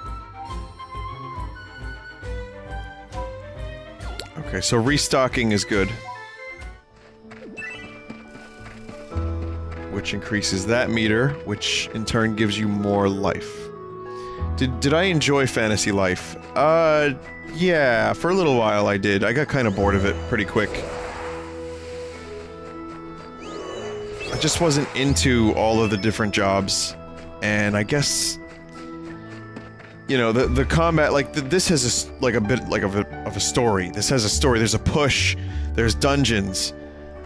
Okay, so restocking is good. Which increases that meter, which in turn gives you more life. Did I enjoy Fantasy Life? Yeah, for a little while I did. I got kind of bored of it pretty quick. I just wasn't into all of the different jobs, and I guess, you know, the combat, like, this has a bit of a story. This has a story. There's a push. There's dungeons.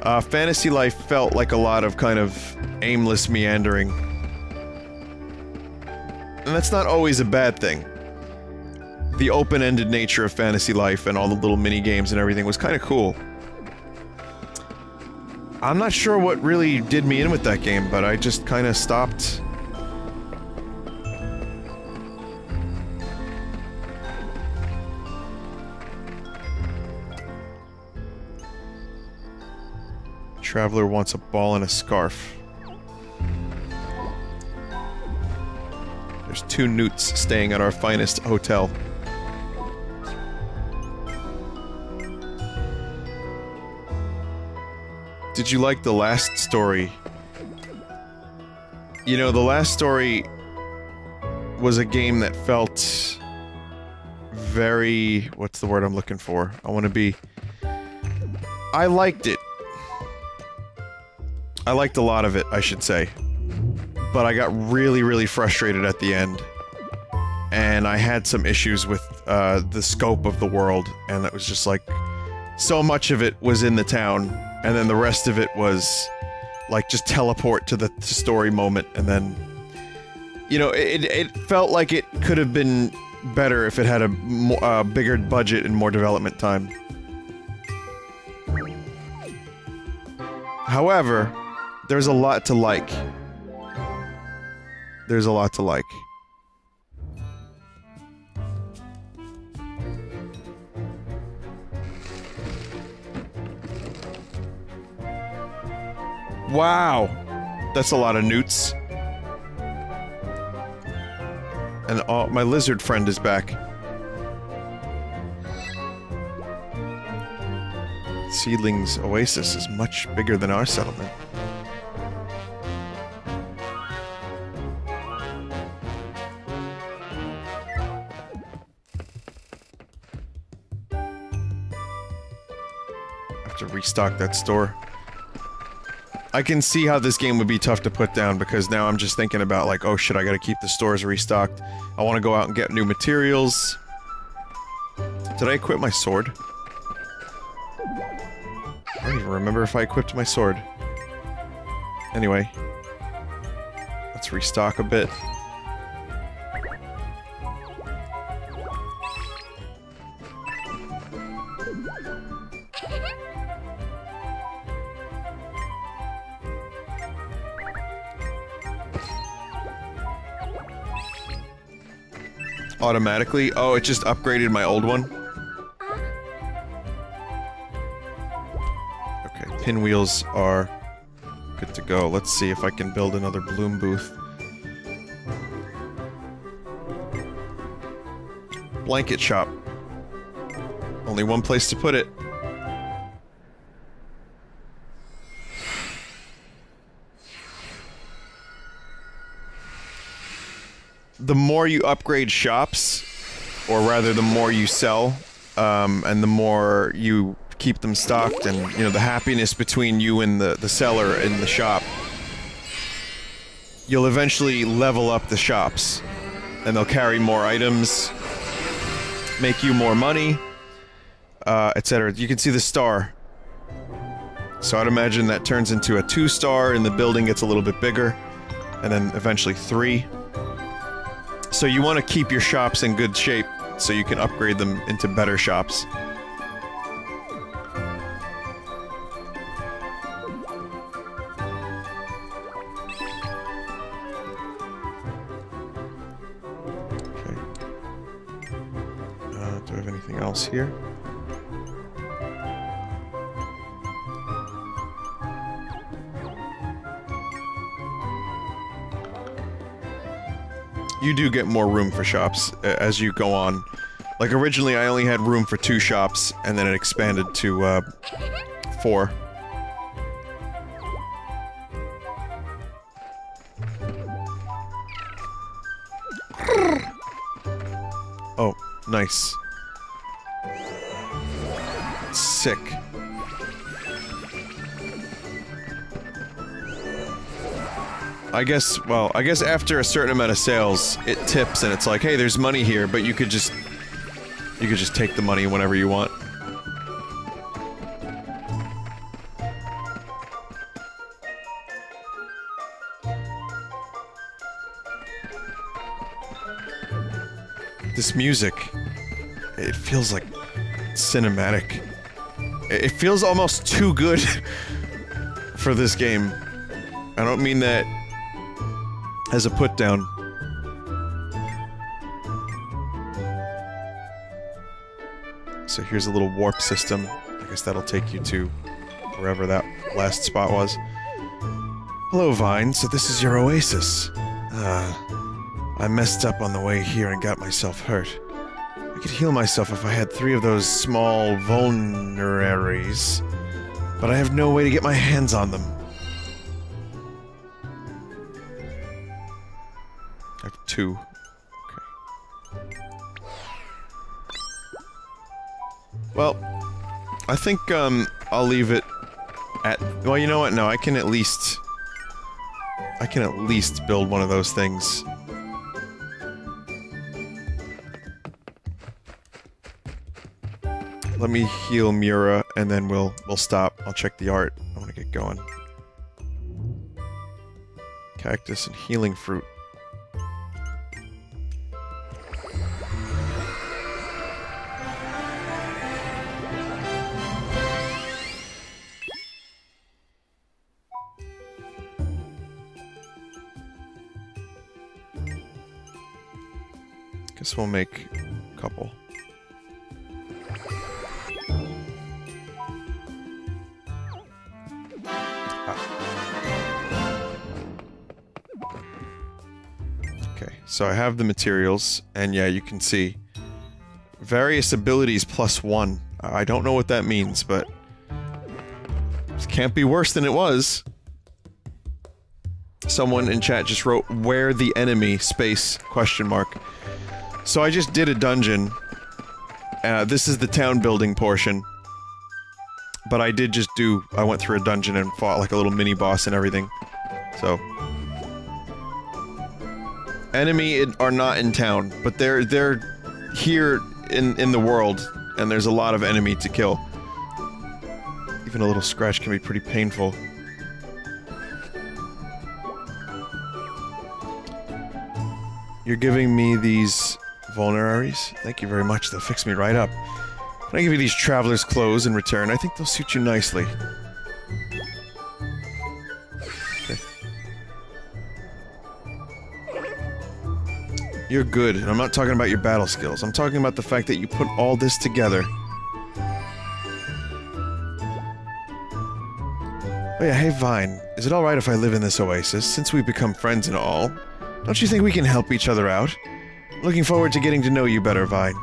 Fantasy Life felt like a lot of kind of aimless meandering. And that's not always a bad thing. The open-ended nature of Fantasy Life and all the little mini-games and everything was kind of cool. I'm not sure what really did me in with that game, but I just kind of stopped. Traveler wants a ball and a scarf. There's 2 newts staying at our finest hotel. Did you like the last story? You know, the last story was a game that felt very... what's the word I'm looking for? I liked it. I liked a lot of it, I should say. But I got really, really frustrated at the end. And I had some issues with, the scope of the world, and it was just like... so much of it was in the town, and then the rest of it was... like, just teleport to the story moment, and then... you know, it felt like it could have been better if it had a bigger budget and more development time. However, there's a lot to like. There's a lot to like. Wow! That's a lot of newts. And my lizard friend is back. Seedlings Oasis is much bigger than our settlement. Have to restock that store. I can see how this game would be tough to put down, because now I'm just thinking about, like, oh shit, I gotta keep the stores restocked. I wanna go out and get new materials. Did I equip my sword? I don't even remember if I equipped my sword. Anyway. Let's restock a bit. automatically. Oh, it just upgraded my old one? Okay, pinwheels are good to go. Let's see if I can build another bloom booth. Blanket shop. Only one place to put it. The more you upgrade shops, or rather the more you sell, and the more you keep them stocked, and, you know, the happiness between you and the seller in the shop, you'll eventually level up the shops. And they'll carry more items, make you more money, etc. You can see the star. So I'd imagine that turns into a 2-star, and the building gets a little bit bigger, and then eventually 3. So you want to keep your shops in good shape, so you can upgrade them into better shops. Okay. Do I have anything else here? You do get more room for shops as you go on. Like, originally I only had room for 2 shops, and then it expanded to, 4. Oh, nice. Sick. I guess, well, I guess after a certain amount of sales, it tips and it's like, hey, there's money here, but you could just take the money whenever you want. This music, it feels like cinematic. It feels almost too good for this game. I don't mean that as a put down. So here's a little warp system. I guess that'll take you to wherever that last spot was. Hello, Vine. So this is your oasis. I messed up on the way here and got myself hurt. I could heal myself if I had 3 of those small vulneraries, but I have no way to get my hands on them. I have 2. Okay. Well, I think, I'll leave it at... Well, you know what? No, I can at least build one of those things. Let me heal Mira, and then we'll stop. I'll check the art. I want to get going. Cactus and healing fruit. Guess we'll make a couple. So I have the materials, and yeah, you can see various abilities +1. I don't know what that means, but it can't be worse than it was. Someone in chat just wrote, "Where the enemy?" space question mark. So I just did a dungeon. This is the town building portion. But I did just I went through a dungeon and fought like a little mini boss and everything. So enemy are not in town, but they're here in the world, and there's a lot of enemy to kill. Even a little scratch can be pretty painful. You're giving me these vulneraries? Thank you very much, they'll fix me right up. Can I give you these traveler's clothes in return? I think they'll suit you nicely. You're good, and I'm not talking about your battle skills. I'm talking about the fact that you put all this together. Oh yeah, hey Vine, is it alright if I live in this oasis, since we've become friends and all? Don't you think we can help each other out? Looking forward to getting to know you better, Vine.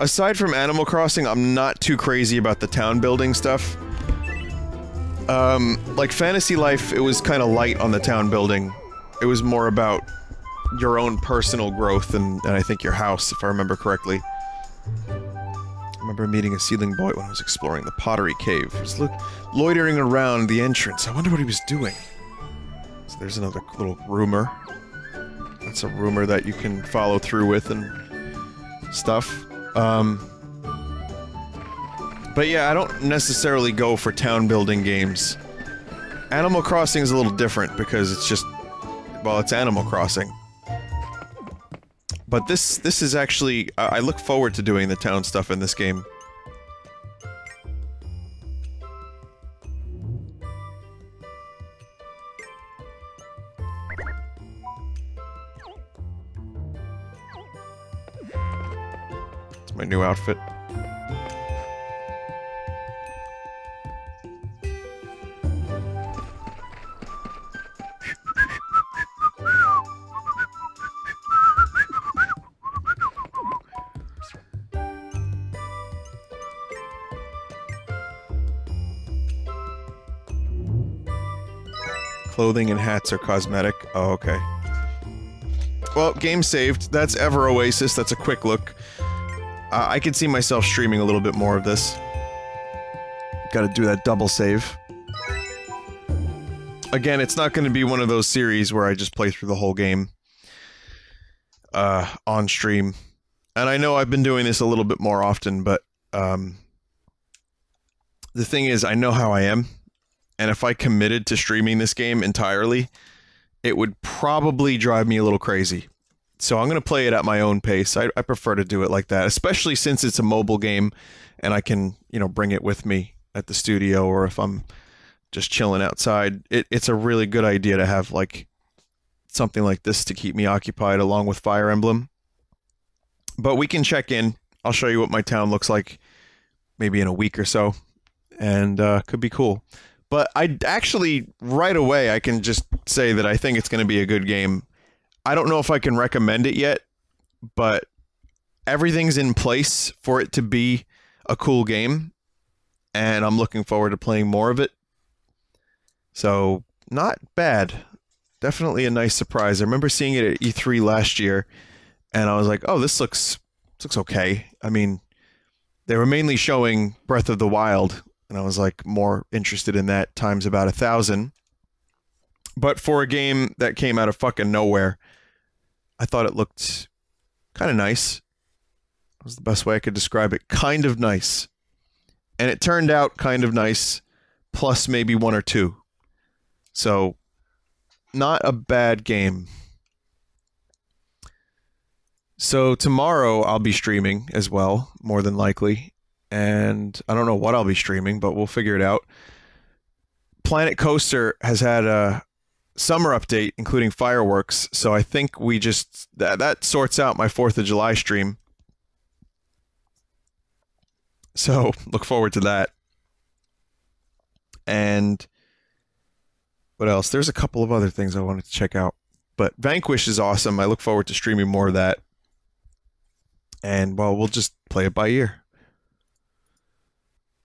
Aside from Animal Crossing, I'm not too crazy about the town building stuff. Like Fantasy Life, it was kind of light on the town building. It was more about your own personal growth and I think your house, if I remember correctly. I remember meeting a seedling boy when I was exploring the pottery cave. He was loitering around the entrance. I wonder what he was doing. So there's another little rumor. That's a rumor that you can follow through with and stuff. But yeah, I don't necessarily go for town building games. Animal Crossing is a little different because it's just, well, it's Animal Crossing. But this is actually, I look forward to doing the town stuff in this game. It's my new outfit. Clothing and hats are cosmetic. Oh, okay. Well, game saved. That's Ever Oasis. That's a quick look. I could see myself streaming a little bit more of this. Gotta do that double save. Again, it's not gonna be one of those series where I just play through the whole game on stream. And I know I've been doing this a little bit more often, but the thing is, I know how I am. And if I committed to streaming this game entirely, it would probably drive me a little crazy. So I'm going to play it at my own pace. I prefer to do it like that, especially since it's a mobile game and I can, you know, bring it with me at the studio or if I'm just chilling outside. It's a really good idea to have, like, something like this to keep me occupied along with Fire Emblem. But we can check in. I'll show you what my town looks like maybe in a week or so. And could be cool. But I actually, right away, I can just say that I think it's going to be a good game. I don't know if I can recommend it yet, but everything's in place for it to be a cool game, and I'm looking forward to playing more of it. So, not bad. Definitely a nice surprise. I remember seeing it at E3 last year, and I was like, oh, this looks okay. I mean, they were mainly showing Breath of the Wild, and I was like more interested in that times about 1,000. But for a game that came out of fucking nowhere, I thought it looked kind of nice. That was the best way I could describe it. Kind of nice. And it turned out kind of nice, plus maybe one or two. So, not a bad game. So tomorrow I'll be streaming as well, more than likely. And I don't know what I'll be streaming, but we'll figure it out. Planet Coaster has had a summer update, including fireworks, so I think we just... That sorts out my 4th of July stream. So, look forward to that. And... what else? There's a couple of other things I wanted to check out. But Vanquish is awesome. I look forward to streaming more of that. And, well, we'll just play it by ear.